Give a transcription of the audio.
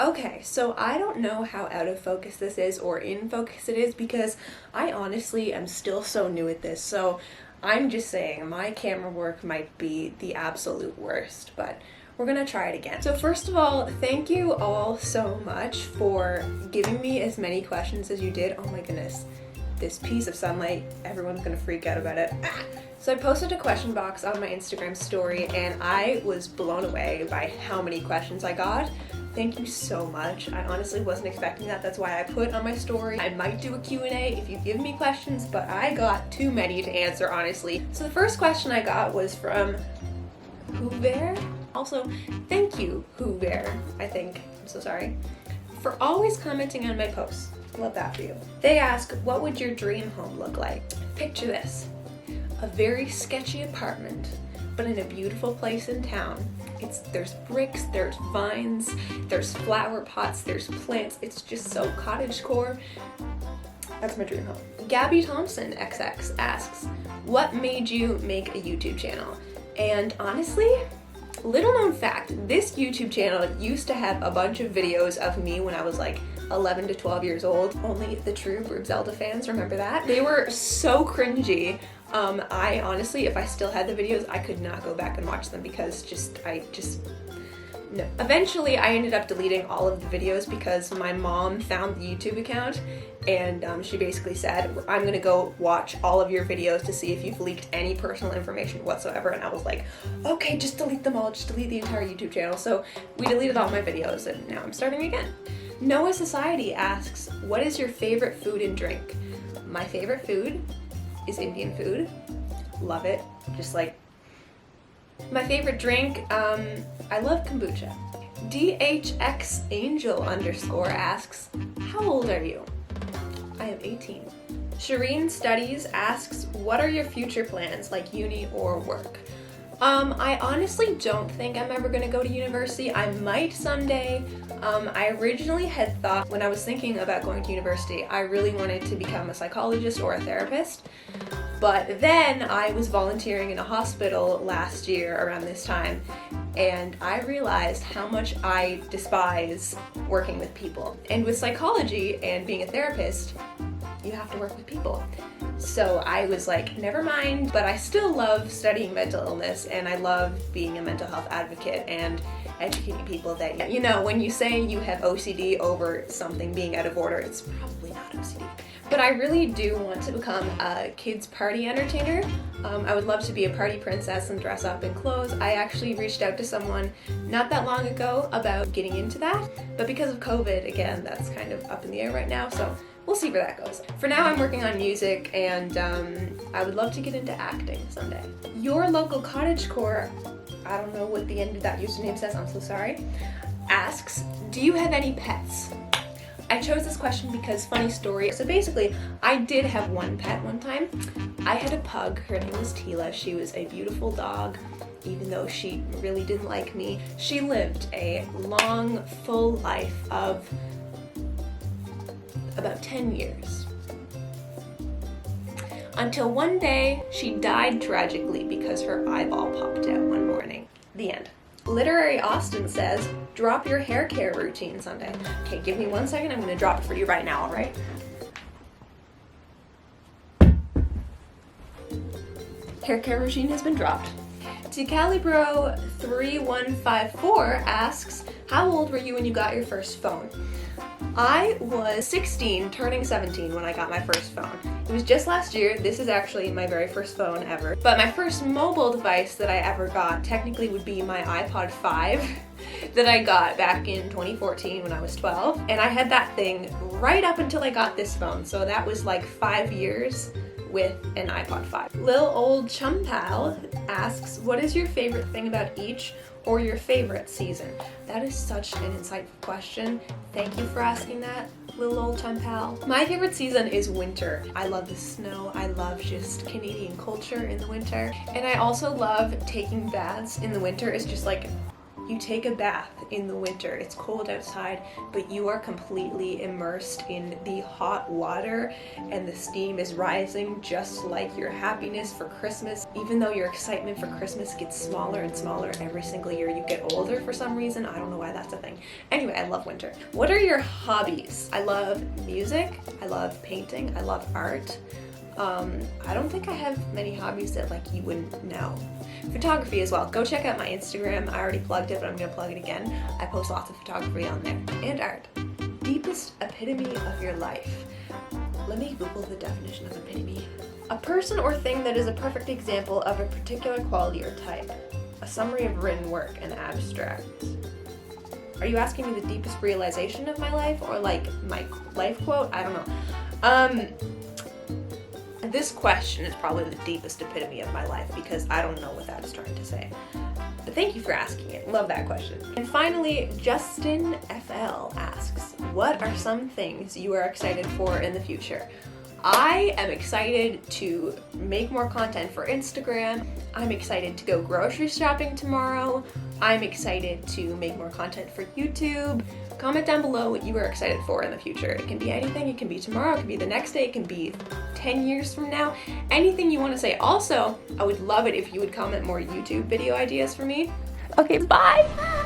Okay, so I don't know how out of focus this is or in focus it is because I honestly am still so new at this. So I'm just saying my camera work might be the absolute worst, but we're gonna try it again. So first of all, thank you all so much for giving me as many questions as you did. Oh my goodness, this piece of sunlight, everyone's gonna freak out about it. So I posted a question box on my Instagram story and I was blown away by how many questions I got. Thank you so much. I honestly wasn't expecting that. That's why I put on my story I might do a Q&A if you give me questions, but I got too many to answer, honestly. So the first question I got was from Hoover. Also, thank you, Hoover, I think. I'm so sorry. For always commenting on my posts. Love that for you. They ask, what would your dream home look like? Picture this. A very sketchy apartment, but in a beautiful place in town. There's bricks, there's vines, there's flower pots, there's plants. It's just so cottagecore. That's my dream home. Gabby Thompson XX asks, what made you make a YouTube channel? And honestly, little known fact, this YouTube channel used to have a bunch of videos of me when I was like 11 to 12 years old. Only the true bribzelda fans remember that. They were so cringy. I honestly, if I still had the videos, I could not go back and watch them because no. Eventually, I ended up deleting all of the videos because my mom found the YouTube account and she basically said, I'm gonna go watch all of your videos to see if you've leaked any personal information whatsoever. And I was like, okay, just delete them all, just delete the entire YouTube channel. So we deleted all my videos and now I'm starting again. Noah Society asks, what is your favorite food and drink? My favorite food is Indian food. Love it. Just like my favorite drink, I love kombucha. DHXAngel _ asks, how old are you? I am 18. Shireen Studies asks, what are your future plans, like uni or work? I honestly don't think I'm ever gonna go to university. I might someday. I originally had thought when I was thinking about going to university, I really wanted to become a psychologist or a therapist. But then I was volunteering in a hospital last year around this time, and I realized how much I despise working with people. And with psychology and being a therapist, you have to work with people. So I was like, never mind, but I still love studying mental illness and I love being a mental health advocate and educating people that, you know, when you say you have OCD over something being out of order, it's probably not OCD. But I really do want to become a kids party entertainer. I would love to be a party princess and dress up in clothes. I actually reached out to someone not that long ago about getting into that, but because of COVID, again, that's kind of up in the air right now, so we'll see where that goes. For now, I'm working on music, and I would love to get into acting someday. Your local cottagecore, I don't know what the end of that username says, I'm so sorry, asks, do you have any pets? I chose this question because funny story. So basically, I did have one pet one time. I had a pug. Her name was Tila. She was a beautiful dog, even though she really didn't like me. She lived a long, full life of about 10 years. Until one day, she died tragically because her eyeball popped out one morning. The end. Literary Austin says, drop your hair care routine someday. Okay, give me 1 second. I'm gonna drop it for you right now, all right? Hair care routine has been dropped. Calibro3154 asks, how old were you when you got your first phone? I was 16, turning 17 when I got my first phone. It was just last year. This is actually my very first phone ever. But my first mobile device that I ever got technically would be my iPod 5 that I got back in 2014 when I was 12. And I had that thing right up until I got this phone. So that was like 5 years with an iPod 5. Lil Old Chum Pal asks, what is your favorite thing about each or your favorite season? That is such an insightful question. Thank you for asking that, Lil Old Chum Pal. My favorite season is winter. I love the snow. I love just Canadian culture in the winter. And I also love taking baths in the winter. It's just like You take a bath in the winter, it's cold outside, but you are completely immersed in the hot water and the steam is rising just like your happiness for Christmas. Even though your excitement for Christmas gets smaller and smaller every single year you get older for some reason. I don't know why that's a thing. Anyway, I love winter. What are your hobbies? I love music, I love painting, I love art. I don't think I have many hobbies that like you wouldn't know. Photography as well. Go check out my Instagram. I already plugged it, but I'm gonna plug it again. I post lots of photography on there. And art. Deepest epitome of your life. Let me Google the definition of epitome. A person or thing that is a perfect example of a particular quality or type. A summary of written work, an abstract. Are you asking me the deepest realization of my life or like my life quote? I don't know. This question is probably the deepest epitome of my life because I don't know what that is trying to say. But thank you for asking it. Love that question. And finally, Justin FL asks, what are some things you are excited for in the future? I am excited to make more content for Instagram. I'm excited to go grocery shopping tomorrow. I'm excited to make more content for YouTube. Comment down below what you are excited for in the future. It can be anything, it can be tomorrow, it can be the next day, it can be 10 years from now, anything you want to say. Also, I would love it if you would comment more YouTube video ideas for me. Okay, bye!